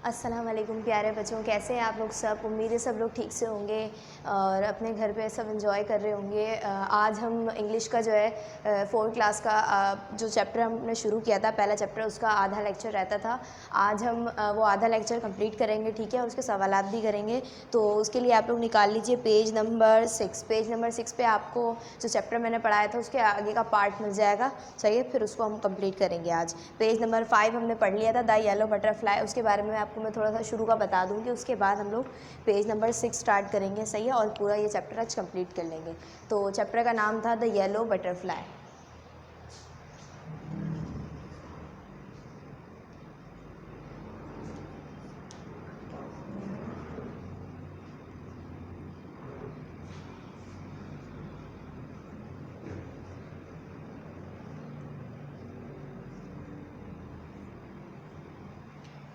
अस्सलाम वालेकुम प्यारे बच्चों, कैसे हैं आप लोग सब। उम्मीद है सब लोग ठीक से होंगे और अपने घर पे सब एंजॉय कर रहे होंगे। आज हम इंग्लिश का जो है 4th क्लास का जो चैप्टर हमने शुरू किया था, पहला चैप्टर, उसका आधा लेक्चर रहता था। आज हम वो आधा लेक्चर कंप्लीट करेंगे, ठीक है, और उसके सवालात भी करेंगे। तो उसके लिए आप लोग निकाल लीजिए पेज नंबर 6। पेज नंबर 6 पे आपको जो चैप्टर मैंने पढ़ाया था उसके आगे का पार्ट मिल जाएगा, सही है। फिर उसको हम कंप्लीट करेंगे आज। पेज नंबर 5 हमने पढ़ लिया था, द येलो बटरफ्लाई। उसके बारे में आपको मैं थोड़ा सा शुरू का बता दूंगी, उसके बाद हम लोग पेज नंबर 6 स्टार्ट करेंगे, सही है, और पूरा ये चैप्टर आज कंप्लीट कर लेंगे। तो चैप्टर का नाम था the yellow butterfly.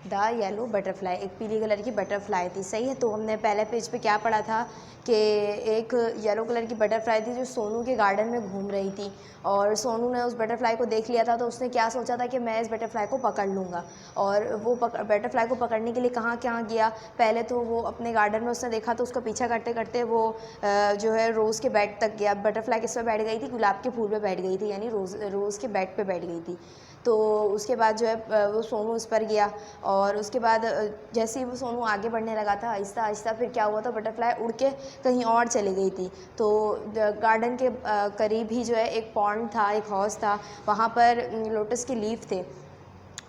The yellow butterfly, एक पीली कलर की बटरफ्लाई थी, सही है। तो हमने पहले पेज पे क्या पढ़ा था कि एक येलो कलर की बटरफ्लाई थी जो सोनू के गार्डन में घूम रही थी, और सोनू ने उस बटरफ्लाई को देख लिया था। तो उसने क्या सोचा था कि मैं इस बटरफ्लाई को पकड़ लूँगा, और वो बटरफ्लाई को पकड़ने के लिए कहाँ कहाँ गया। पहले तो वो अपने गार्डन में उसने देखा, तो उसका पीछा करते करते वो जो है रोज़ के बेड तक गया। बटरफ्लाई किस पे बैठ गई थी? गुलाब के फूल पे बैठ गई थी, यानी रोज़ के बेड पे बैठ गई थी। तो उसके बाद जो है वो सोनू उस पर गया, और उसके बाद जैसे ही वो सोनू आगे बढ़ने लगा था आहिस्ता आहिस्ता, फिर क्या हुआ था, बटरफ्लाई उड़ के कहीं और चली गई थी। तो गार्डन के करीब ही जो है एक पॉन्ड था, एक हौज था, वहाँ पर लोटस के लीफ थे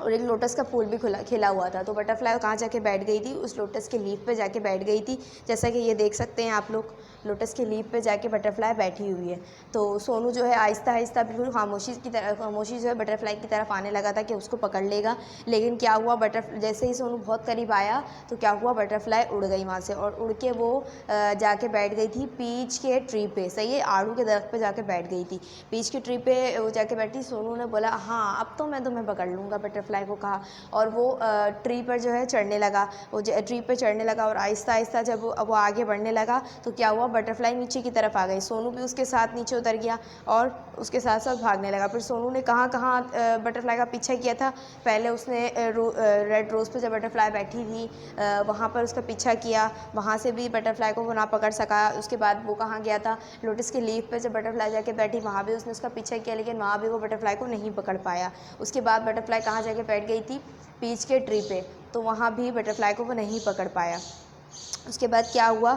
और एक लोटस का फूल भी खिला हुआ था। तो बटरफ्लाई कहाँ जाके बैठ गई थी? उस लोटस के लीफ पे जाके बैठ गई थी। जैसा कि ये देख सकते हैं आप लोग, लोटस के लीफ पे जाके बटरफ्लाई बैठी हुई है। तो सोनू जो है आहिस्ता आहिस्ता बिल्कुल खामोशी जो है बटरफ्लाई की तरफ आने लगा था कि उसको पकड़ लेगा। लेकिन क्या हुआ, जैसे ही सोनू बहुत करीब आया तो क्या हुआ, बटरफ्लाई उड़ गई वहाँ से, और उड़ के वो जाके बैठ गई थी पीच के ट्री पे, सही है, आड़ू के दरख्त पे जाके बैठ गई थी। पीच के ट्री पे वो जाके बैठी। सोनू ने बोला, हाँ अब तो मैं तुम्हें पकड़ लूँगा, बटरफ्लाई को कहा, और वो ट्री पर जो है चढ़ने लगा। वो ट्री पे चढ़ने लगा, और आहिस्ता आहिस्ता जब वो आगे बढ़ने लगा तो क्या हुआ, बटरफ्लाई नीचे की तरफ आ गई। सोनू भी उसके साथ नीचे उतर गया और उसके साथ साथ भागने लगा। फिर सोनू ने कहाँ कहाँ बटरफ्लाई का पीछा किया था। पहले उसने रेड रोज़ पे जब बटरफ्लाई बैठी थी वहाँ पर उसका पीछा किया, वहाँ से भी बटरफ्लाई को वो ना पकड़ सका। उसके बाद वो कहाँ गया था, लोटस के लीफ पे जब बटरफ्लाई जाके बैठी वहाँ भी उसने उसका पीछा किया, लेकिन वहाँ भी वो बटरफ्लाई को नहीं पकड़ पाया। उसके बाद बटरफ्लाई कहाँ जाके बैठ गई थी, पीच के ट्री पे, तो वहाँ भी बटरफ्लाई को वो नहीं पकड़ पाया। उसके बाद क्या हुआ,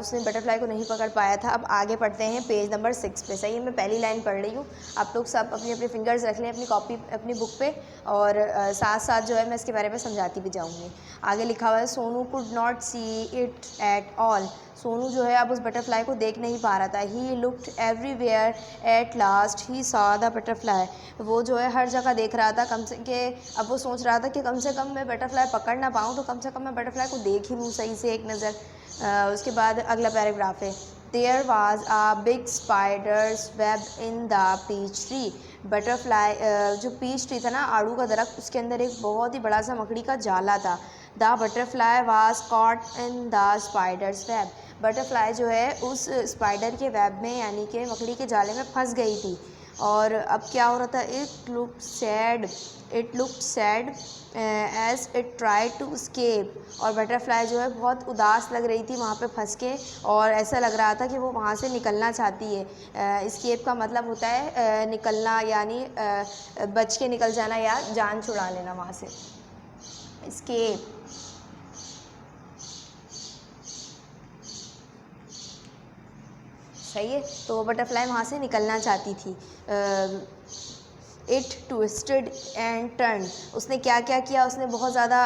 उसने बटरफ्लाई को नहीं पकड़ पाया था। अब आगे पढ़ते हैं पेज नंबर 6 पे, सही है। मैं पहली लाइन पढ़ रही हूँ, आप लोग सब अपनी अपनी फिंगर्स रख लें अपनी कॉपी अपनी बुक पे, और साथ साथ जो है मैं इसके बारे में समझाती भी जाऊँगी। आगे लिखा हुआ है, Sonu could not see it at all. Sonu जो है अब उस बटरफ्लाई को देख नहीं पा रहा था। He looked everywhere, at last he saw the butterfly. वो जो है हर जगह देख रहा था, कम से के अब वो सोच रहा था कि कम से कम मैं बटरफ्लाई पकड़ ना पाऊँ तो कम से कम मैं बटरफ्लाई को देख ही लूँ सही से एक नज़र। उसके बाद अगला पैराग्राफ है, there was a big spider's web in the peach tree. Butterfly जो पीच ट्री था ना, आड़ू का दरख्त, उसके अंदर एक बहुत ही बड़ा सा मकड़ी का जाला था। The butterfly was caught in the spiders web. Butterfly जो है उस स्पाइडर के वेब में, यानी कि मकड़ी के जाले में फंस गई थी। और अब क्या हो रहा था, it looked sad as it try to escape. और बटरफ्लाई जो है बहुत उदास लग रही थी वहाँ पे फंस के, और ऐसा लग रहा था कि वो वहाँ से निकलना चाहती है। स्केप का मतलब होता है निकलना, यानी बच के निकल जाना या जान छुड़ा लेना वहाँ से, स्केप। सही है। तो वो बटरफ्लाई वहाँ से निकलना चाहती थी। It twisted and turn. उसने क्या क्या किया, उसने बहुत ज़्यादा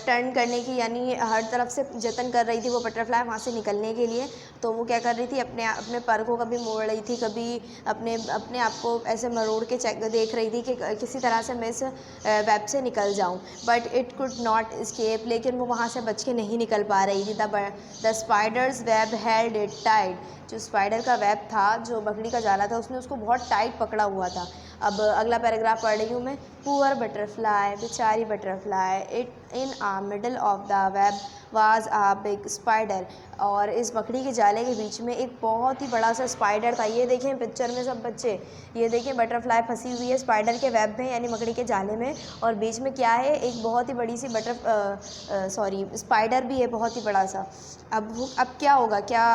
टर्न करने की, यानी हर तरफ से जतन कर रही थी वो बटरफ्लाई वहाँ से निकलने के लिए। तो वो क्या कर रही थी, अपने अपने पर को कभी मोड़ रही थी, कभी अपने अपने आप को ऐसे मरोड़ के देख रही थी कि किसी तरह से मैं इस वेब से निकल जाऊँ। But it could not escape. लेकिन वो वहाँ से बच के नहीं निकल पा रही थी। The spiders web held it tight. जो स्पाइडर का वेब था, जो मकड़ी का जाला था, उसने उसको बहुत टाइट पकड़ा हुआ था। अब अगला पैराग्राफ पढ़ रही हूँ मैं। पुअर बटरफ्लाई, बेचारी butterfly, it in a middle of the web was a big spider. और इस मकड़ी के जाले के बीच में एक बहुत ही बड़ा सा स्पाइडर था। ये देखें पिक्चर में सब बच्चे, ये देखें बटरफ्लाई फंसी हुई है स्पाइडर के वेब में यानी मकड़ी के जाले में, और बीच में क्या है, एक बहुत ही बड़ी सी स्पाइडर भी है बहुत ही बड़ा सा। अब क्या होगा, क्या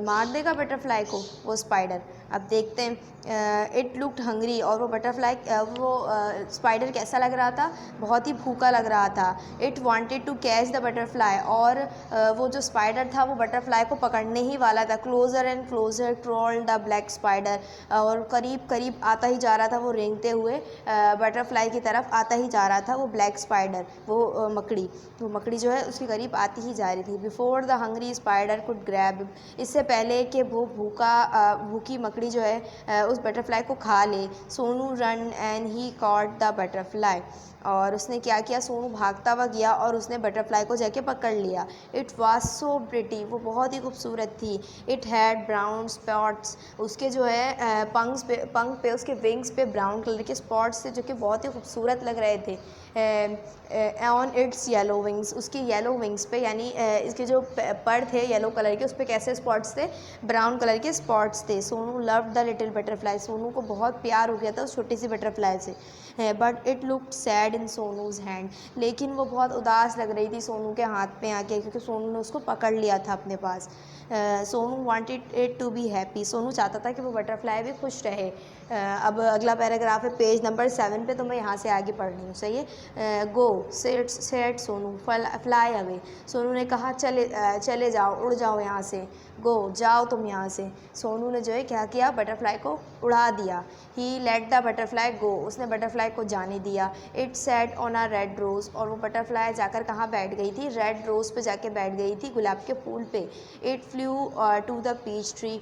मार देगा बटरफ्लाई को वो स्पाइडर? अब देखते हैं। इट लुक्ड हंग्री, और वो बटरफ्लाई स्पाइडर कैसा लग रहा था, बहुत ही भूखा लग रहा था। It wanted to catch the butterfly, और वो जो स्पाइडर था वो बटरफ्लाई को पकड़ने ही वाला था। Closer and closer trolled the black spider, और करीब करीब आता ही जा रहा था वो रेंगते हुए बटरफ्लाई की तरफ आता ही जा रहा था वो ब्लैक स्पाइडर, वो मकड़ी जो है उसके करीब आती ही जा रही थी। Before the hungry spider could grab, इससे पहले कि वो भूखी मकड़ी जो है उस बटरफ्लाई को खा ले। Sonu run and he caught the butterfly, और उसने क्या किया, सोनू भागता हुआ गया और उसने बटरफ्लाई को जाके पकड़ लिया। इट वाज सो प्रिटी, वो बहुत ही खूबसूरत थी। इट हैड ब्राउन स्पॉट्स, उसके जो है पंख पे उसके विंग्स पे ब्राउन कलर के स्पॉट्स थे जो कि बहुत ही खूबसूरत लग रहे थे। ऑन इट्स येलो विंग्स, उसकी येलो विंग्स पे यानी इसके जो पर थे येलो कलर के, उस पर कैसे स्पॉट्स थे, ब्राउन कलर के स्पॉट्स थे। Sonu loved the little butterfly, Sonu को बहुत प्यार हो गया था उस छोटी सी बटरफ्लाई से। But it looked sad in Sonu's hand, लेकिन वो बहुत उदास लग रही थी सोनू के हाथ में आके, क्योंकि सोनू ने उसको पकड़ लिया था अपने पास। Sonu wanted it to be happy, Sonu चाहता था कि वो बटरफ्लाई भी खुश रहे। अब अगला पैराग्राफ है पेज नंबर 7 पे, तो मैं यहाँ से आगे पढ़ रही हूँ, सही है। गो set Sonu fly away, Sonu ने कहा चले जाओ, उड़ जाओ यहाँ से। गो, जाओ तुम यहाँ से। सोनू ने जो है क्या किया, बटरफ्लाई को उड़ा दिया। He let the butterfly go, उसने बटरफ्लाई को जाने दिया। It sat on a red rose, और वो बटरफ्लाई जाकर कहाँ बैठ गई थी, रेड रोज़ पे जाके बैठ गई थी, गुलाब के फूल पे। It flew to the peach tree,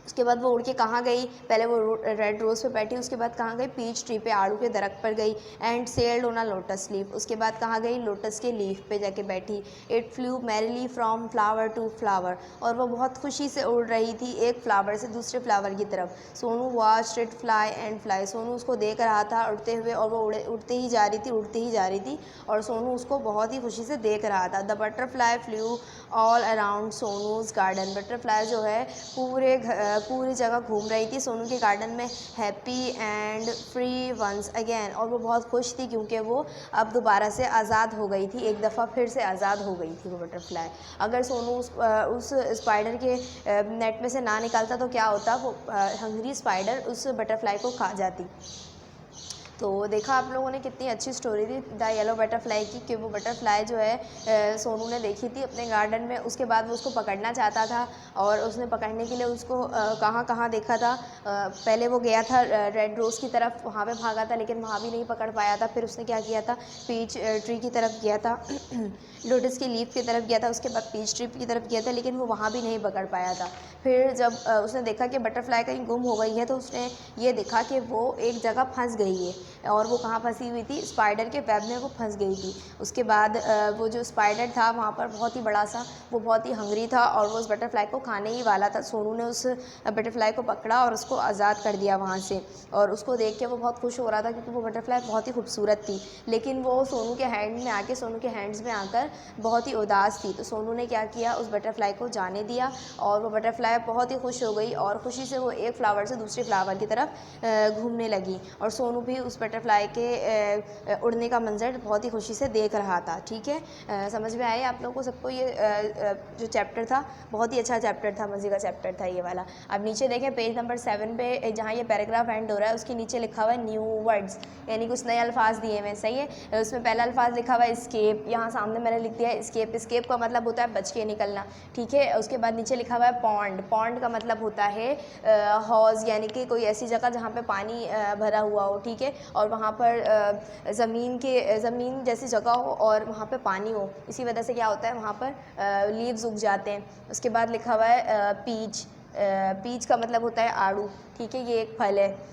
उसके बाद वो उड़ के कहाँ गई, पहले वो रेड रोज़ पे बैठी, उसके बाद कहाँ गई, पीच ट्री पे, आड़ू के दरख्त पर गई। And sailed on a lotus leaf, उसके बाद कहाँ गई, लोटस के लीफ पे जाके बैठी। It flew merrily from flower to flower, और वो बहुत खुशी से उड़ रही थी एक फ्लावर से दूसरे फ्लावर की तरफ। Sonu watched it fly and fly, Sonu उसको देख रहा था उड़ते हुए, और वो उड़ते ही जा रही थी, और सोनू उसको बहुत ही खुशी से देख रहा था। The butterfly flew all around Sonu's garden, butterfly जो है पूरी जगह घूम रही थी सोनू के गार्डन में, happy and free once again, और वो बहुत खुश थी क्योंकि वो अब दोबारा से आज़ाद हो गई थी, एक दफ़ा फिर से आज़ाद हो गई थी वो बटरफ्लाई। अगर सोनू उस स्पाइडर के नेट में से ना निकलता तो क्या होता, वो हंग्री स्पाइडर उस बटरफ्लाई को खा जाती। तो देखा आप लोगों ने कितनी अच्छी स्टोरी थी द येलो बटरफ्लाई की, कि वो बटरफ्लाई जो है सोनू ने देखी थी अपने गार्डन में, उसके बाद वो उसको पकड़ना चाहता था, और उसने पकड़ने के लिए उसको कहाँ कहाँ देखा था। पहले वो गया था रेड रोज़ की तरफ, वहाँ पे भागा था लेकिन वहाँ भी नहीं पकड़ पाया था। फिर उसने क्या किया था, पीच ट्री की तरफ गया था लोटस की लीफ की तरफ गया था, उसके बाद पीच ट्री की तरफ गया था, लेकिन वो वहाँ भी नहीं पकड़ पाया था। फिर जब उसने देखा कि बटरफ्लाई कहीं गुम हो गई है, तो उसने ये देखा कि वो एक जगह फंस गई है, और वो कहाँ फंसी हुई थी, स्पाइडर के वेब में वो फंस गई थी। उसके बाद वो जो स्पाइडर था वहाँ पर बहुत ही बड़ा सा, वो बहुत ही हंग्री था, और वो उस बटरफ्लाई को खाने ही वाला था। सोनू ने उस बटरफ्लाई को पकड़ा और उसको आज़ाद कर दिया वहाँ से, और उसको देख के वो बहुत खुश हो रहा था क्योंकि वो बटरफ्लाई बहुत ही खूबसूरत थी। लेकिन वो सोनू के हैंड्स में आकर बहुत ही उदास थी। तो सोनू ने क्या किया, उस बटरफ्लाई को जाने दिया, और वो बटरफ्लाई बहुत ही खुश हो गई, और खुशी से वो एक फ्लावर से दूसरे फ्लावर की तरफ घूमने लगी, और सोनू भी उस बटरफ्लाई के उड़ने का मंजर बहुत ही खुशी से देख रहा था। ठीक है, समझ में आए आप लोगों को सबको? ये जो चैप्टर था बहुत ही अच्छा चैप्टर था, मज़े का चैप्टर था ये वाला। अब नीचे देखें पेज नंबर 7 पे, जहाँ ये पैराग्राफ एंड हो रहा है उसके नीचे लिखा हुआ है न्यू वर्ड्स, यानी कुछ नए अल्फाज दिए हुए हैं, सही है। उसमें पहला अल्फाज लिखा हुआ है स्केप, यहाँ सामने मैंने लिख दिया है स्केप। स्केप का मतलब होता है बच के निकलना, ठीक है। उसके बाद नीचे लिखा हुआ है पॉन्ड, पॉन्ड का मतलब होता है हौज़, यानी कि कोई ऐसी जगह जहाँ पे पानी भरा हुआ हो, ठीक है, और वहाँ पर ज़मीन जैसी जगह हो और वहाँ पे पानी हो, इसी वजह से क्या होता है वहाँ पर लीव्स उग जाते हैं। उसके बाद लिखा हुआ है पीच, पीच का मतलब होता है आड़ू, ठीक है, ये एक फल है।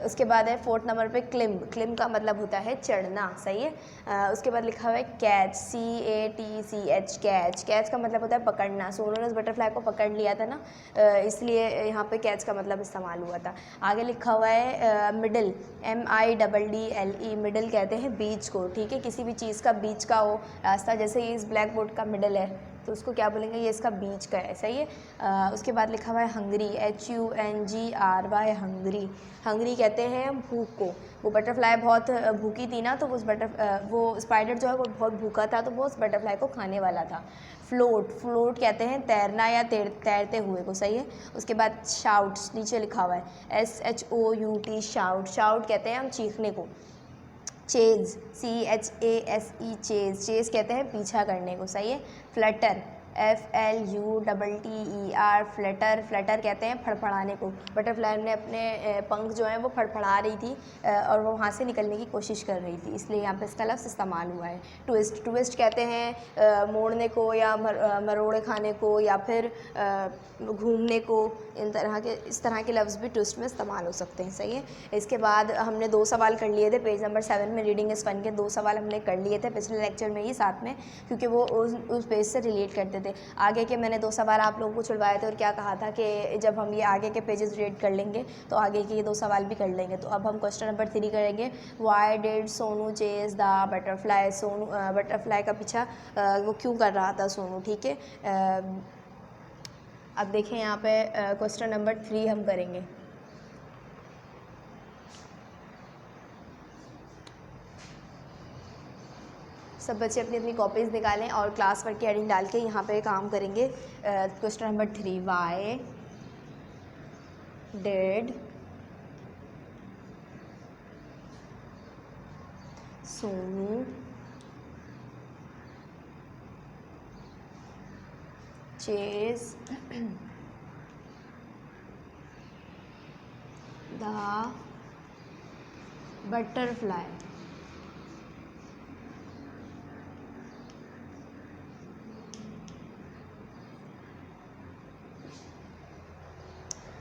उसके बाद है 4th नंबर पे क्लिम्ब, क्लिम्ब का मतलब होता है चढ़ना, सही है। उसके बाद लिखा हुआ है कैच, CATCH, कैच, कैच का मतलब होता है पकड़ना। सोनू ने उस बटरफ्लाई को पकड़ लिया था ना, इसलिए यहाँ पे कैच का मतलब इस्तेमाल हुआ था। आगे लिखा हुआ है मिडल, MIDDLE, मिडल कहते हैं बीच को, ठीक है, किसी भी चीज़ का बीच का हो रास्ता, जैसे ये इस ब्लैक बोर्ड का मिडल है तो उसको क्या बोलेंगे, ये इसका बीच का है, सही है। उसके बाद लिखा हुआ है हंगरी, HUNGRY, हंगरी, हंगरी कहते हैं भूख को। वो बटरफ्लाई बहुत भूखी थी ना, तो वो स्पाइडर जो है वो बहुत भूखा था, तो वो उस बटरफ्लाई को खाने वाला था। फ्लोट, फ्लोट कहते हैं तैरना या तैरते हुए को, सही है। उसके बाद शाउट, नीचे लिखा हुआ है SHOUT, शाउट, शाउट कहते हैं हम चीखने को। चेज, CHASE, चेज, चेज कहते हैं पीछा करने को, सही है। फ्लटर, FLUTTER, फ्लटर, फ्लटर कहते हैं फड़फड़ाने को। बटरफ्लाई ने अपने पंख जो हैं वो फड़फड़ा रही थी और वो वहाँ से निकलने की कोशिश कर रही थी, इसलिए यहाँ पे इसका लफ्ज़ इस्तेमाल हुआ है। ट्विस्ट, ट्विस्ट कहते हैं मोड़ने को या मरोड़े खाने को या फिर घूमने को, इस तरह के लफ्ज़ भी ट्विस्ट में इस्तेमाल हो सकते हैं, सही है। इसके बाद हमने 2 सवाल कर लिए थे पेज नंबर 7 में, रीडिंग इज़ फन के 2 सवाल हमने कर लिए थे पिछले लेक्चर में ही साथ में, क्योंकि वो उस पेज से रिलेट करते थे। आगे के मैंने 2 सवाल आप लोगों को छुड़वाए थे और क्या कहा था कि जब हम ये आगे के पेजेस रीड कर लेंगे तो आगे के ये 2 सवाल भी कर लेंगे। तो अब हम क्वेश्चन नंबर 3 करेंगे। Why did Sonu chased the butterfly, Sonu butterfly का पीछा वो क्यों कर रहा था सोनू, ठीक है। अब देखें यहाँ पे क्वेश्चन नंबर 3 हम करेंगे। सब बच्चे अपनी अपनी कॉपीज़ निकालें और क्लास वर्क की हेडिंग डाल के यहाँ पे काम करेंगे। Question number 3, why did Sonu chased the butterfly,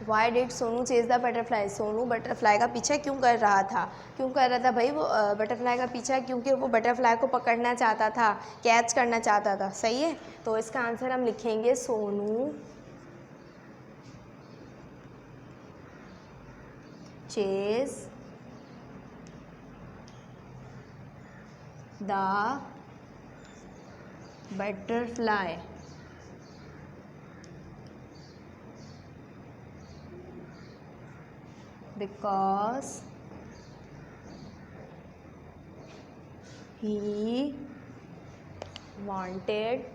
Y did Sonu chased the butterfly, Sonu butterfly का पीछा क्यों कर रहा था। क्यों कर रहा था भाई वो बटरफ्लाई का पीछा, क्योंकि वो बटरफ्लाई को पकड़ना चाहता था, कैच करना चाहता था, सही है। तो इसका आंसर हम लिखेंगे Sonu chased the butterfly, because he wanted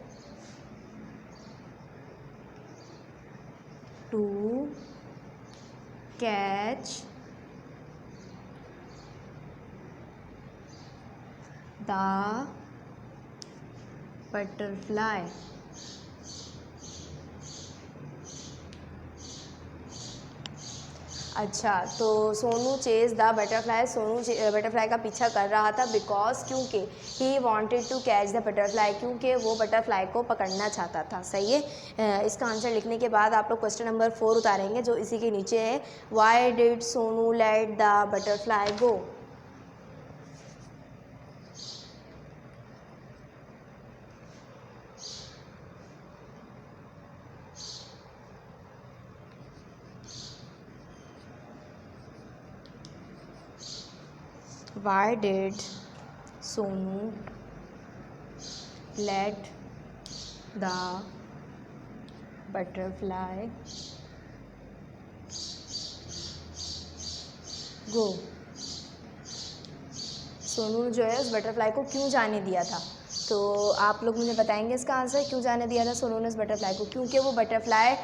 to catch the butterfly. अच्छा, तो Sonu chased the butterfly, Sonu butterfly का पीछा कर रहा था बिकॉज, क्योंकि he wanted to catch the butterfly, क्योंकि वो बटरफ्लाई को पकड़ना चाहता था, सही है। इसका आंसर लिखने के बाद आप लोग क्वेश्चन नंबर 4 उतारेंगे जो इसी के नीचे है। Why did Sonu let the butterfly go. Why did Sonu let the butterfly go? Sonu जो है उस बटरफ्लाई को क्यों जाने दिया था। तो आप लोग मुझे बताएंगे इसका आंसर, क्यों जाने दिया था सोनू ने उस बटरफ्लाई को। क्योंकि वो बटरफ्लाई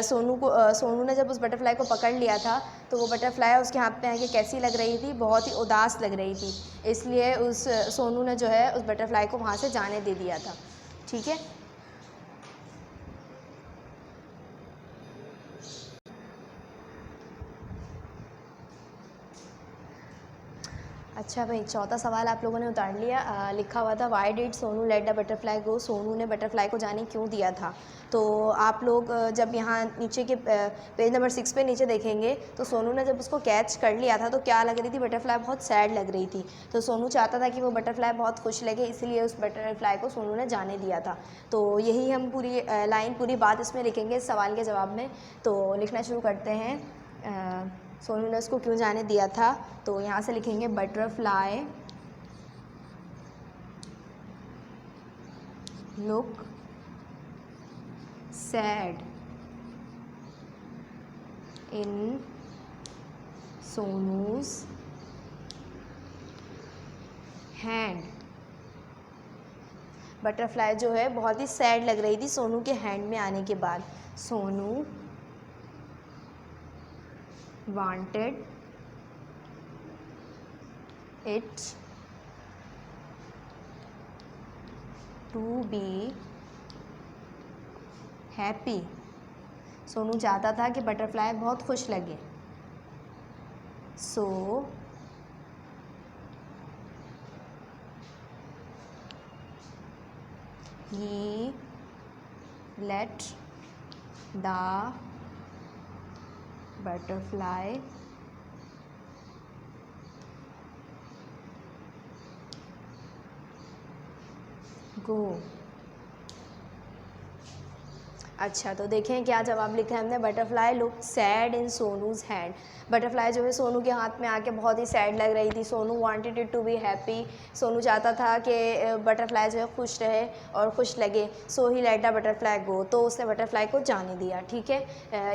सोनू ने जब उस बटरफ्लाई को पकड़ लिया था तो वो बटरफ्लाई उसके हाथ पे आके कैसी लग रही थी, बहुत ही उदास लग रही थी, इसलिए सोनू ने जो है उस बटरफ्लाई को वहाँ से जाने दे दिया था, ठीक है। अच्छा भाई, चौथा सवाल आप लोगों ने उतार लिया। लिखा हुआ था why did Sonu let the butterfly go, Sonu ने बटरफ्लाई को जाने क्यों दिया था। तो आप लोग जब यहाँ नीचे के पेज नंबर 6 पे नीचे देखेंगे तो सोनू ने जब उसको कैच कर लिया था तो क्या लग रही थी, बटरफ्लाई बहुत सैड लग रही थी। तो सोनू चाहता था कि वो बटरफ्लाई बहुत खुश लगे, इसलिए उस बटरफ्लाई को सोनू ने जाने दिया था। तो यही हम पूरी लाइन, पूरी बात इसमें लिखेंगे इस सवाल के जवाब में। तो लिखना शुरू करते हैं। सोनू ने उसको क्यों जाने दिया था, तो यहाँ से लिखेंगे बटरफ्लाई लुक सैड इन सोनूज हैंड। बटरफ्लाई जो है बहुत ही सैड लग रही थी सोनू के हैंड में आने के बाद। Sonu wanted it to be happy। Sonu चाहता था कि बटरफ्लाई बहुत खुश लगे। सो he let the butterfly go। अच्छा, तो देखें क्या जवाब लिखा है हमने। बटरफ्लाई लुक सैड इन सोनूज हैंड। बटरफ्लाई जो है सोनू के हाथ में आके बहुत ही सैड लग रही थी। Sonu wanted it to be happy. Sonu चाहता था कि बटरफ्लाई जो है खुश रहे और खुश लगे। सो ही लेट द बटरफ्लाई गो, तो उसने बटरफ्लाई को जाने दिया। ठीक है,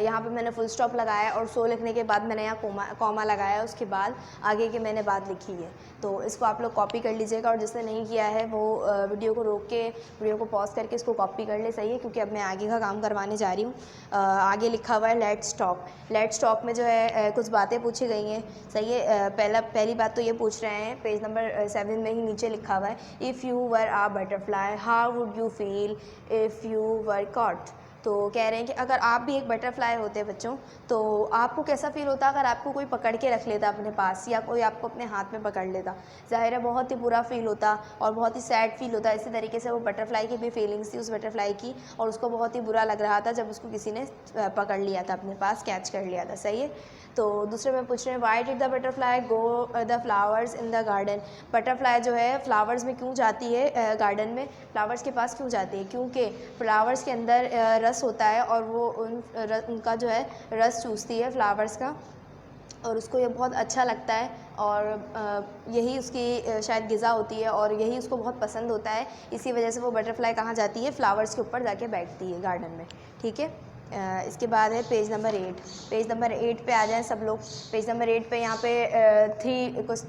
यहाँ पे मैंने फुल स्टॉप लगाया और सो लिखने के बाद मैंने यहाँ कॉमा लगाया, उसके बाद आगे की मैंने बात लिखी है। तो इसको आप लोग कॉपी कर लीजिएगा, और जिसने नहीं किया है वो वीडियो को रोक के, वीडियो को पॉज करके इसको कॉपी कर ले, सही है, क्योंकि अब मैं आगे का काम करवाने जा रही हूँ। आगे लिखा हुआ है लेट्स टॉक। लेट्स टॉक में जो है कुछ बातें पूछी गई हैं, सही है। पहली बात तो ये पूछ रहे हैं, पेज नंबर 7 में ही नीचे लिखा हुआ है, if you were a butterfly how would you feel if you were caught. तो कह रहे हैं कि अगर आप भी एक बटरफ्लाई होते बच्चों, तो आपको कैसा फील होता अगर आपको कोई पकड़ के रख लेता अपने पास, या कोई आपको अपने हाथ में पकड़ लेता। ज़ाहिर है बहुत ही बुरा फील होता और बहुत ही सैड फील होता। इसी तरीके से वो बटरफ्लाई की भी फीलिंग्स थी उस बटरफ्लाई की, और उसको बहुत ही बुरा लग रहा था जब उसको किसी ने पकड़ लिया था, अपने पास कैच कर लिया था, सही है। तो दूसरे में पूछ रहे हैं why did the butterfly go the flowers in the garden. Butterfly जो है फ्लावर्स में क्यों जाती है, गार्डन में फ्लावर्स के पास क्यों जाती है, क्योंकि फ्लावर्स के अंदर रस होता है और वो उनका जो है रस चूसती है फ्लावर्स का, और उसको ये बहुत अच्छा लगता है, और यही उसकी शायद ग़िज़ा होती है और यही उसको बहुत पसंद होता है। इसी वजह से वो बटरफ्लाई कहाँ जाती है, फ्लावर्स के ऊपर जाके बैठती है गार्डन में। ठीक है, इसके बाद है पेज नंबर 8। पेज नंबर 8 पे आ जाएं सब लोग। पेज नंबर 8 पे यहाँ पे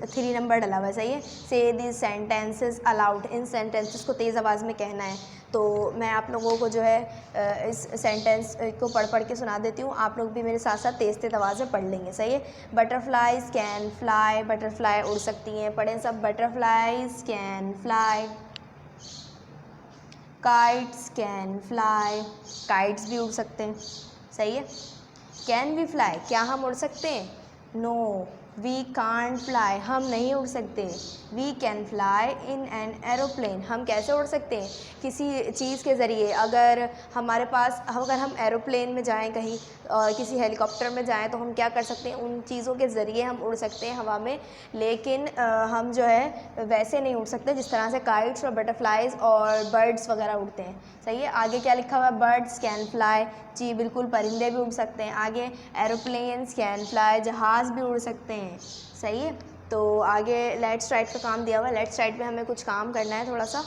3 नंबर डला हुआ है, सही है। से this sentences allowed, in sentences को तेज़ आवाज़ में कहना है। तो मैं आप लोगों को जो है इस सेंटेंस को पढ़ के सुना देती हूँ, आप लोग भी मेरे साथ साथ तेज़ आवाज़ में पढ़ लेंगे, सही है। बटरफ्लाइज कैन फ्लाई, बटरफ्लाई उड़ सकती हैं, पढ़ें सब। Butterflies can fly, kites can fly, kites भी उड़ सकते हैं, सही है। कैन वी फ्लाई, क्या हम उड़ सकते हैं, नो वी कांट फ्लाई, हम नहीं उड़ सकते। We can fly in an aeroplane, हम कैसे उड़ सकते हैं, किसी चीज़ के ज़रिए। अगर हमारे पास, अगर हम एरोप्लेन में जाएं कहीं, किसी हेलीकॉप्टर में जाएं, तो हम क्या कर सकते हैं, उन चीज़ों के ज़रिए हम उड़ सकते हैं हवा में, लेकिन हम जो है वैसे नहीं उड़ सकते जिस तरह से काइट्स और बटरफ्लाइज और बर्ड्स वगैरह उड़ते हैं, सही है। आगे क्या लिखा हुआ है, बर्ड्स कैन फ्लाई, जी बिल्कुल, परिंदे भी उड़ सकते हैं। आगे एरोप्लेन्स कैन फ्लाई, जहाज़ भी उड़ सकते हैं, सही है। तो आगे लेट्स राइट का काम दिया हुआ है। लेट्स राइट पे हमें कुछ काम करना है थोड़ा सा,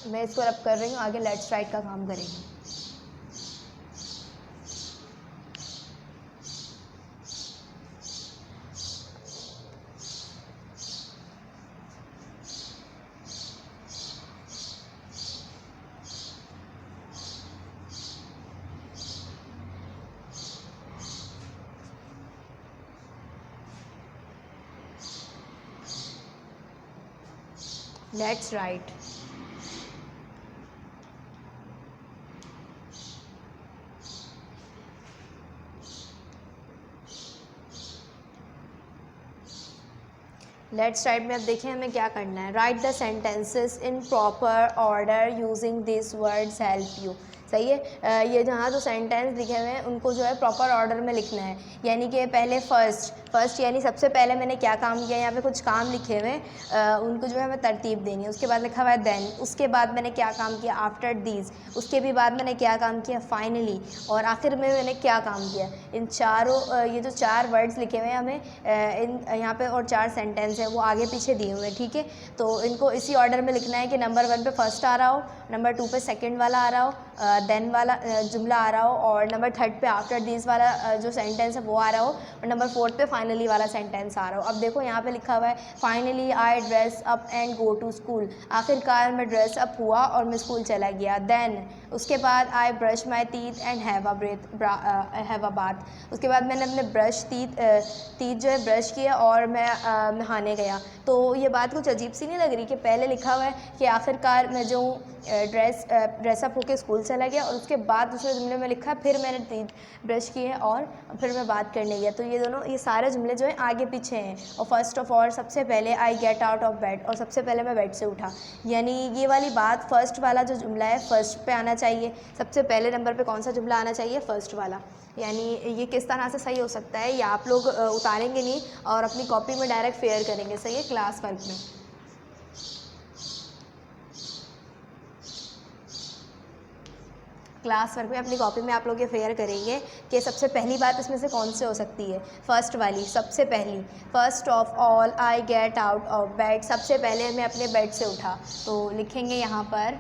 मैं इसको रब कर रही हूँ, आगे लेट्स राइट का काम करेंगे। Let's write. लेट्स राइट में अब देखें हमें क्या करना है। Right the sentences in proper order using this words help you. सही है। ये जहाँ जो सेंटेंस लिखे हुए हैं उनको जो है प्रॉपर ऑर्डर में लिखना है, यानी कि पहले फर्स्ट यानी सबसे पहले मैंने क्या काम किया, यहाँ पे कुछ काम लिखे हुए हैं उनको जो है हमें तरतीब देनी है। उसके बाद लिखा हुआ है देन, उसके बाद मैंने क्या काम किया आफ्टर दीज, उसके भी बाद मैंने क्या काम किया फाइनली, और आखिर में मैंने क्या काम किया। इन चारों ये जो 4 वर्ड्स लिखे हुए हैं हमें इन यहाँ पे और 4 सेंटेंस है वो आगे पीछे दिए हुए हैं, ठीक है। तो इनको इसी ऑर्डर में लिखना है कि नंबर 1 पे फर्स्ट आ रहा हो, नंबर 2 पे सेकंड वाला आ रहा हो, देन वाला जुमला आ रहा हो, और नंबर 3 पे आफ्टर दिस वाला जो सेंटेंस है वो आ रहा हो, और नंबर 4 पे फाइनली वाला सेंटेंस आ रहा हो। अब देखो यहाँ पे लिखा हुआ है finally I dress up and go to school, आखिरकार मैं ड्रेस अप हुआ और मैं स्कूल चला गया। देन उसके बाद I brush my teeth and have a bath, उसके बाद मैंने अपने टीथ जो है ब्रश किया और मैं नहाने गया। तो ये बात कुछ अजीब सी नहीं लग रही कि पहले लिखा हुआ है कि आखिरकार मैं जो ड्रेसअप होके स्कूल चला गया, और उसके बाद दूसरे जुमले में लिखा फिर मैंने टीथ ब्रश की है और फिर मैं बात करने गया। तो ये सारे जुमले जो हैं आगे पीछे हैं। और फर्स्ट ऑफ ऑल सबसे पहले I get out of bed, और सबसे पहले मैं बेड से उठा, यानी ये वाली बात फर्स्ट वाला जो जुमला है फर्स्ट पे आना चाहिए। सबसे पहले नंबर पे कौन सा जुमला आना चाहिए, फर्स्ट वाला। यानी ये किस तरह से सही हो सकता है, या आप लोग उतारेंगे नहीं और अपनी कॉपी में डायरेक्ट फेयर करेंगे, सही है, क्लास वर्क में। क्लास वर्क में अपनी कॉपी में आप लोग ये फेयर करेंगे कि सबसे पहली बात इसमें से कौन से हो सकती है, फर्स्ट वाली, सबसे पहली। First of all I get out of bed, सबसे पहले मैं अपने बेड से उठा। तो लिखेंगे यहाँ पर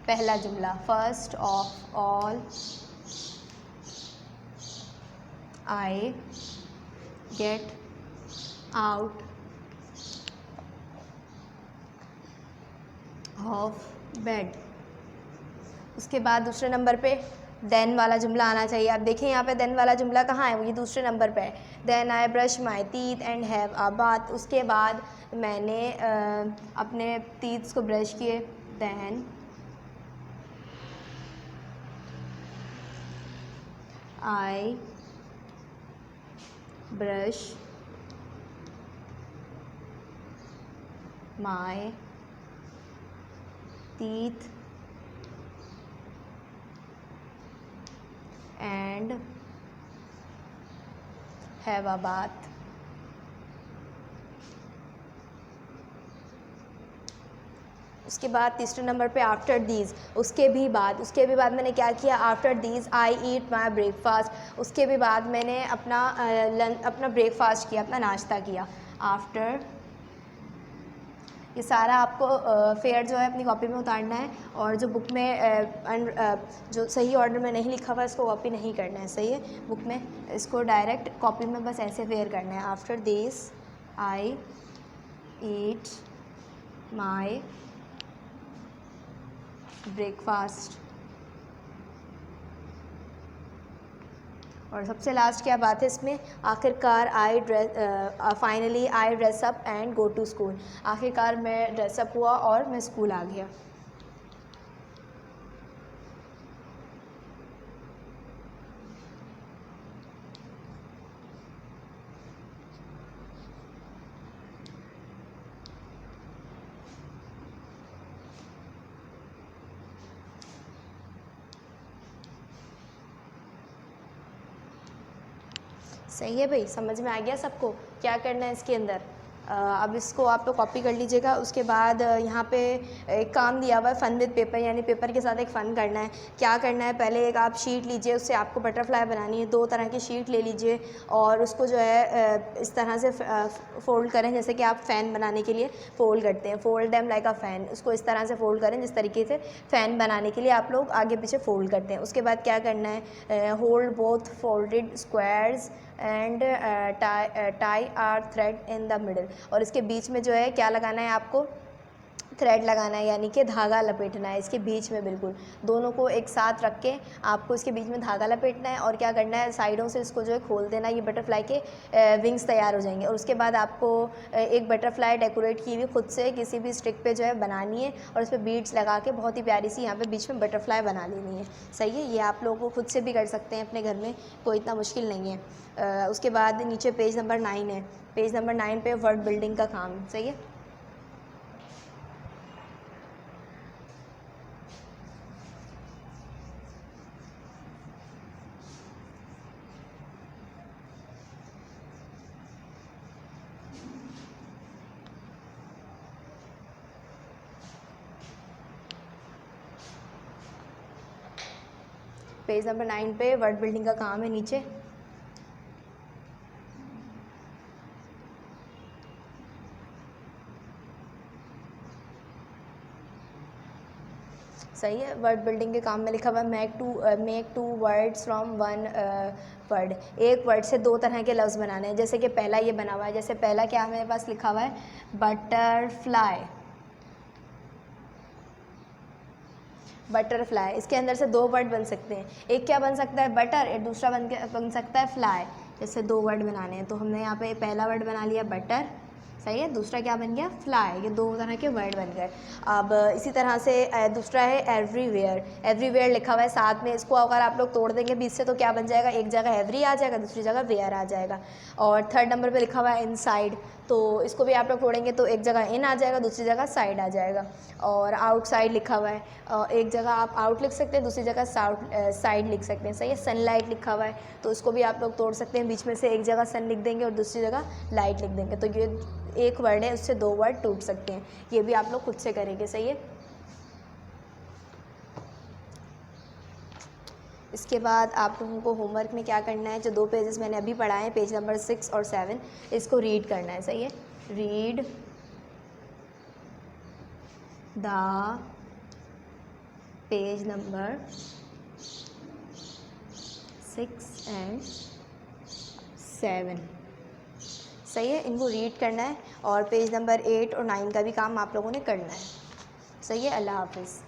पहला जुमला, first of all I get out of bed. उसके बाद दूसरे नंबर पे देन वाला जुमला आना चाहिए। आप देखें यहाँ पे देन वाला जुमला कहाँ है, वो ये दूसरे नंबर पे है। Then I brush my teeth and have a bath, उसके बाद मैंने अपने टीथ्स को ब्रश किए। Then I brush my teeth and have a bath. उसके बाद तीसरे नंबर पे आफ्टर दीज, उसके भी बाद मैंने क्या किया, after these I eat my breakfast, उसके भी बाद मैंने अपना ब्रेकफास्ट किया, अपना नाश्ता किया। आफ्टर, ये सारा आपको फेयर जो है अपनी कॉपी में उतारना है, और जो बुक में जो सही ऑर्डर में नहीं लिखा हुआ इसको कॉपी नहीं करना है, सही है। बुक में इसको डायरेक्ट कॉपी में बस ऐसे फेयर करना है। After this I eat my breakfast. और सबसे लास्ट क्या बात है इसमें, आखिरकार finally I dress up and go to school, आखिरकार मैं ड्रेसअप हुआ और मैं स्कूल आ गया। सही है भाई, समझ में आ गया सबको क्या करना है इसके अंदर। अब इसको आप लोग कॉपी कर लीजिएगा। उसके बाद यहाँ पे एक काम दिया हुआ है फ़न विद पेपर, यानी पेपर के साथ एक फ़न करना है। क्या करना है, पहले एक आप शीट लीजिए, उससे आपको बटरफ्लाई बनानी है। 2 तरह की शीट ले लीजिए और उसको जो है इस तरह से फ़ोल्ड करें, जैसे कि आप फ़ैन बनाने के लिए फ़ोल्ड करते हैं, फोल्ड देम लाइक अ फ़ैन। उसको इस तरह से फ़ोल्ड करें जिस तरीके से फ़ैन बनाने के लिए आप लोग आगे पीछे फ़ोल्ड करते हैं। उसके बाद क्या करना है, hold both folded squares and tie a thread in the middle, और इसके बीच में जो है क्या लगाना है आपको, थ्रेड लगाना है, यानी कि धागा लपेटना है इसके बीच में, बिल्कुल दोनों को एक साथ रख के आपको इसके बीच में धागा लपेटना है। और क्या करना है, साइडों से इसको जो है खोल देना, ये बटरफ्लाई के विंग्स तैयार हो जाएंगे। और उसके बाद आपको एक बटरफ्लाई डेकोरेट की हुई खुद से किसी भी स्टिक पे जो है बनानी है और उस पर बीड्स लगा के बहुत ही प्यारी सी यहाँ पे बीच में बटरफ्लाई बना लेनी है। सही है, ये आप लोगों को खुद से भी कर सकते हैं अपने घर में, कोई इतना मुश्किल नहीं है। उसके बाद नीचे पेज नंबर 9 है, पेज नंबर 9 पे वर्ड बिल्डिंग का काम। सही है, पेज नंबर 9 पे वर्ड बिल्डिंग का काम है नीचे। सही है, वर्ड बिल्डिंग के काम में लिखा हुआ है make two words from one word. एक वर्ड से दो तरह के लफ्ज़ बनाने हैं। जैसे कि पहला ये बना हुआ है, जैसे पहला क्या मेरे पास लिखा हुआ है, बटरफ्लाई। बटरफ्लाई, इसके अंदर से दो वर्ड बन सकते हैं। एक क्या बन सकता है, बटर, एक दूसरा बन सकता है फ्लाई। जैसे दो वर्ड बनाने हैं तो हमने यहाँ पे पहला वर्ड बना लिया बटर, सही है, दूसरा क्या बन गया, फ्लाई। ये दो तरह के वर्ड बन गए। अब इसी तरह से दूसरा है एवरीवेयर। एवरीवेयर लिखा हुआ है साथ में, इसको अगर आप लोग तोड़ देंगे बीच से तो क्या बन जाएगा, एक जगह एवरी आ जाएगा, दूसरी जगह वेयर आ जाएगा। और थर्ड नंबर पे लिखा हुआ है इनसाइड, तो इसको भी आप लोग तोड़ेंगे तो एक जगह इन आ जाएगा, दूसरी जगह साइड आ जाएगा। और आउटसाइड लिखा हुआ है, एक जगह आप आउट लिख सकते हैं, दूसरी जगह साइड लिख सकते हैं। सही है, सनलाइट लिखा हुआ है तो इसको भी आप लोग तोड़ सकते हैं, बीच में से एक जगह सन लिख देंगे और दूसरी जगह लाइट लिख देंगे, तो ये एक वर्ड है, उससे दो वर्ड टूट सकते हैं। ये भी आप लोग खुद से करेंगे। सही है, इसके बाद आप लोगों को होमवर्क में क्या करना है, जो दो पेजेस मैंने अभी पढ़ाए हैं, पेज नंबर 6 और 7, इसको रीड करना है। सही है, read the page number 6 and 7। सही है, इनको रीड करना है और पेज नंबर 8 और 9 का भी काम आप लोगों ने करना है। सही है, अल्लाह हाफिज़।